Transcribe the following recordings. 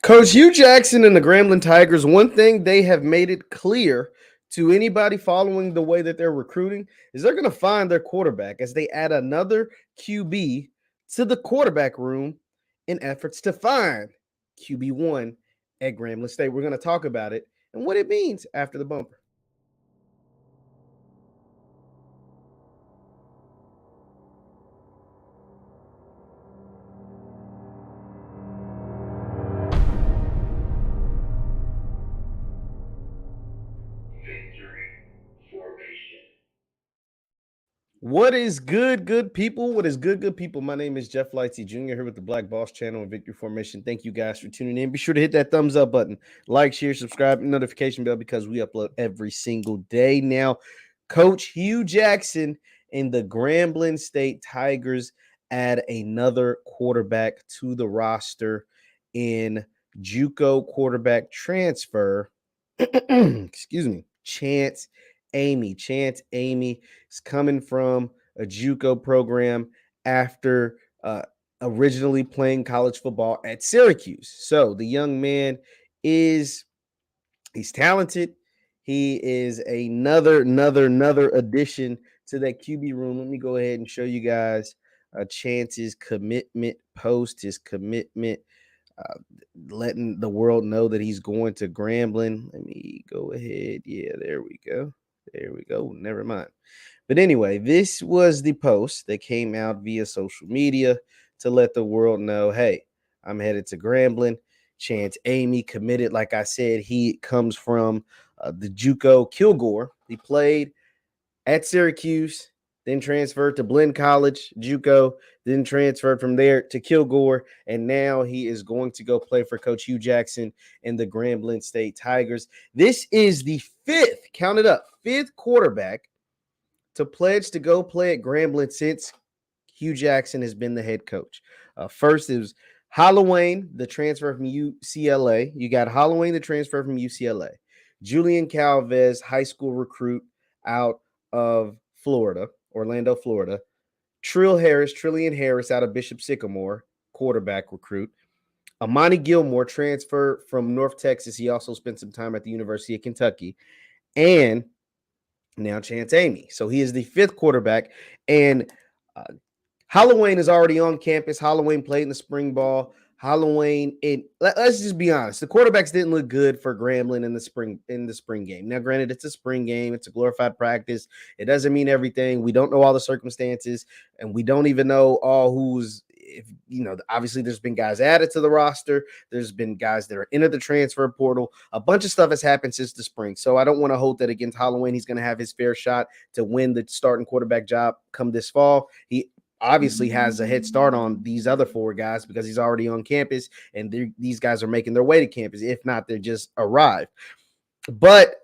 Coach Hue Jackson and the Grambling Tigers, one thing they have made it clear to anybody following the way that they're recruiting is they're going to find their quarterback as they add another QB to the quarterback room in efforts to find QB1 at Grambling State. We're going to talk about it and what it means after the bumper. What is good people? What is good people? My name is JeffLightsyJr. here with the Black Boss channel and Victory Formation. Thank you guys for tuning in. Be sure to hit that thumbs up button, like, share, subscribe, and notification bell because we upload every single day. Now, Coach Hue Jackson and the Grambling State Tigers add another quarterback to the roster in JUCO quarterback transfer. Excuse me, Chance Amie. Chance Amie is coming from a JUCO program after originally playing college football at Syracuse. So the young man he's talented. He is another addition to that QB room. Let me go ahead and show you guys Chance's commitment post, his commitment, uh, letting the world know that he's going to Grambling. Let me go ahead. Yeah, there we go. There we go. Never mind. But anyway, this was the post that came out via social media to let the world know, hey, I'm headed to Grambling. Chance Amie committed. Like I said, he comes from the JUCO Kilgore. He played at Syracuse, then transferred to Blinn College, JUCO, then transferred from there to Kilgore, and now he is going to go play for Coach Hue Jackson and the Grambling State Tigers. This is the fifth, count it up, fifth quarterback to pledge to go play at Grambling since Hue Jackson has been the head coach. First, it was Halloween, the transfer from UCLA. You got Halloween, the transfer from UCLA. Julian Calvez, high school recruit out of Florida, Orlando, Florida. Trillian Harris out of Bishop Sycamore, quarterback recruit. Amani Gilmore, transfer from North Texas. He also spent some time at the University of Kentucky. And now Chance Amie. So he is the fifth quarterback. And Halloween is already on campus. Halloween played in the spring ball. Halloween, let's just be honest. The quarterbacks didn't look good for Grambling in the spring game. Now, granted, it's a spring game, it's a glorified practice. It doesn't mean everything. We don't know all the circumstances, and we don't even know all who's. If obviously there's been guys added to the roster. There's been guys that are into the transfer portal. A bunch of stuff has happened since the spring. So I don't want to hold that against Halloween. He's going to have his fair shot to win the starting quarterback job come this fall. He obviously has a head start on these other four guys because he's already on campus and these guys are making their way to campus. If not, they're just arrived. But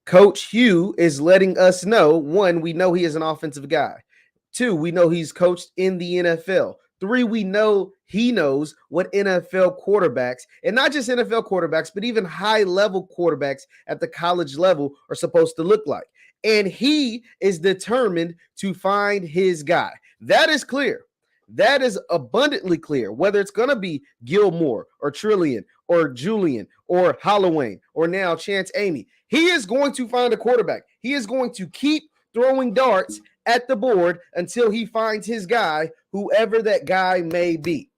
Coach Hue is letting us know, one, we know he is an offensive guy. Two, we know he's coached in the NFL. Three, we know he knows what NFL quarterbacks, and not just NFL quarterbacks, but even high-level quarterbacks at the college level are supposed to look like. And he is determined to find his guy. That is clear. That is abundantly clear. Whether it's going to be Gilmore or Trillian or Julian or Halloween or now Chance Amie, he is going to find a quarterback. He is going to keep throwing darts at the board until he finds his guy, whoever that guy may be.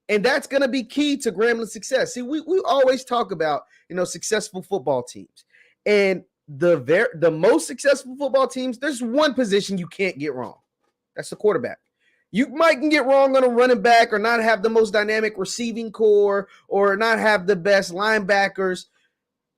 And that's going to be key to Grambling's success. See, we always talk about, successful football teams. And the most successful football teams, there's one position you can't get wrong. That's the quarterback. You might get wrong on a running back or not have the most dynamic receiving core or not have the best linebackers.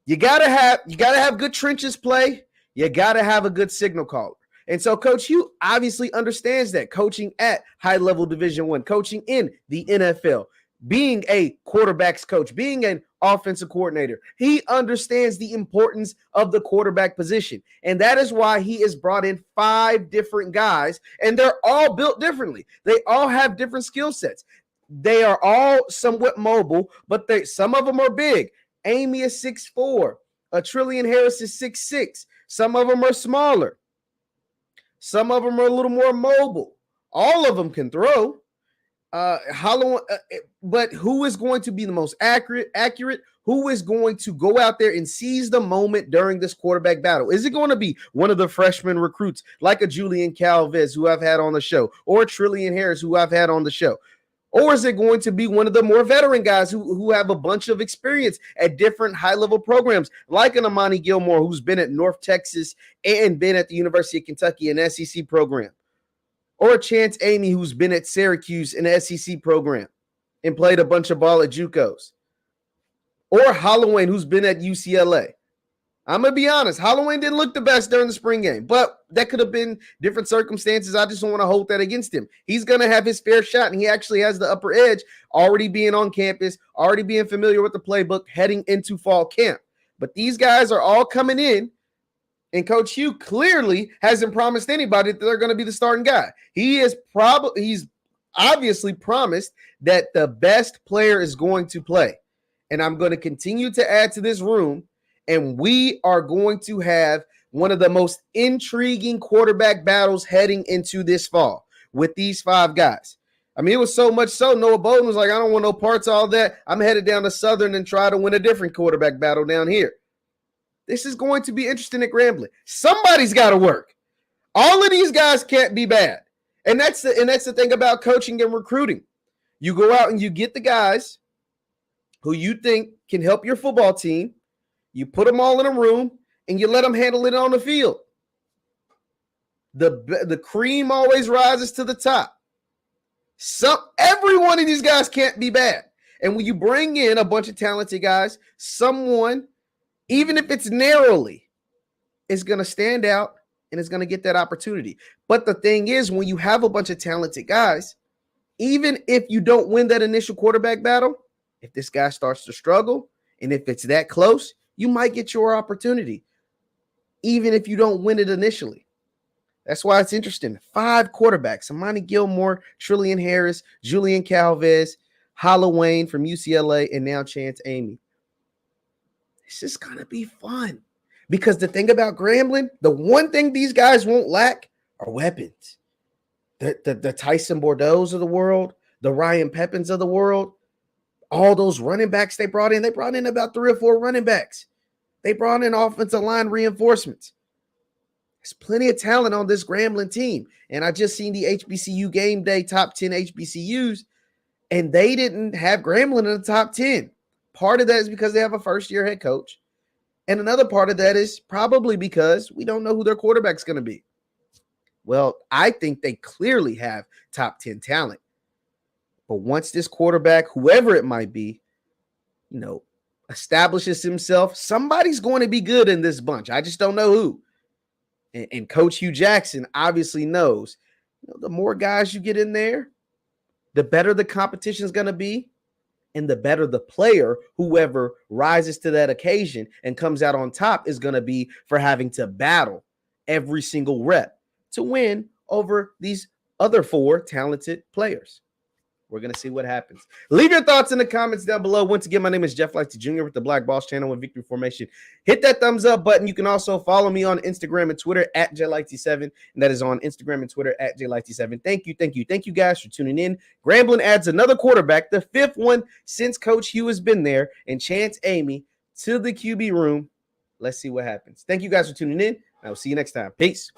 You gotta have good trenches play. You gotta have a good signal caller. And so Coach Hue obviously understands that, coaching at high-level Division I, coaching in the NFL, being a quarterback's coach, being an offensive coordinator. He understands the importance of the quarterback position. And that is why he has brought in 5 different guys, and they're all built differently. They all have different skill sets. They are all somewhat mobile, but some of them are big. Amie is 6'4". Trillian Harris is 6'6". Some of them are smaller. Some of them are a little more mobile. All of them can throw. But who is going to be the most accurate? Who is going to go out there and seize the moment during this quarterback battle? Is it going to be one of the freshman recruits like a Julian Calvez who I've had on the show, or a Trillian Harris who I've had on the show? Or is it going to be one of the more veteran guys who have a bunch of experience at different high-level programs, like an Amani Gilmore who's been at North Texas and been at the University of Kentucky, an SEC program? Or a Chance Amie who's been at Syracuse in the SEC program and played a bunch of ball at JUCOs. Or Halloween who's been at UCLA. I'm going to be honest, Halloween didn't look the best during the spring game, but that could have been different circumstances. I just don't want to hold that against him. He's going to have his fair shot, and he actually has the upper edge, already being on campus, already being familiar with the playbook, heading into fall camp. But these guys are all coming in, and Coach Hue clearly hasn't promised anybody that they're going to be the starting guy. He's obviously promised that the best player is going to play. And I'm going to continue to add to this room, and we are going to have one of the most intriguing quarterback battles heading into this fall with these 5 guys. I mean, it was so much so Noah Bowden was like, I don't want no parts of all that. I'm headed down to Southern and try to win a different quarterback battle down here. This is going to be interesting at Grambling. Somebody's got to work. All of these guys can't be bad. And that's the thing about coaching and recruiting. You go out and you get the guys who you think can help your football team. You put them all in a room and you let them handle it on the field. The cream always rises to the top. Every one of these guys can't be bad. And when you bring in a bunch of talented guys, someone, even if it's narrowly, is going to stand out and is going to get that opportunity. But the thing is, when you have a bunch of talented guys, even if you don't win that initial quarterback battle, if this guy starts to struggle, and if it's that close, you might get your opportunity, even if you don't win it initially. That's why it's interesting. 5 quarterbacks: Amani Gilmore, Trillian Harris, Julian Calvez, Halloween from UCLA, and now Chance Amie. It's just going to be fun. Because the thing about Grambling, the one thing these guys won't lack are weapons. The Tyson Bordeaux's of the world, the Ryan Pepins of the world, all those running backs they brought in about 3 or 4 running backs. They brought in offensive line reinforcements. There's plenty of talent on this Grambling team. And I just seen the HBCU game day top 10 HBCUs, and they didn't have Grambling in the top 10. Part of that is because they have a first-year head coach. And another part of that is probably because we don't know who their quarterback's going to be. Well, I think they clearly have top 10 talent. But once this quarterback, whoever it might be, establishes himself, somebody's going to be good in this bunch. I just don't know who. And Coach Hue Jackson obviously knows, the more guys you get in there, the better the competition is going to be. And the better the player, whoever rises to that occasion and comes out on top, is going to be for having to battle every single rep to win over these other 4 talented players. We're going to see what happens. Leave your thoughts in the comments down below. Once again, my name is JeffLightsyJr with the Black Boss channel with Victory Formation. Hit that thumbs up button. You can also follow me on Instagram and Twitter at JLightsy7. And that is on Instagram and Twitter at JLightsy7. Thank you guys for tuning in. Grambling adds another quarterback, the 5th one since Coach Hue has been there, and Chance Amie to the QB room. Let's see what happens. Thank you guys for tuning in. I will see you next time. Peace.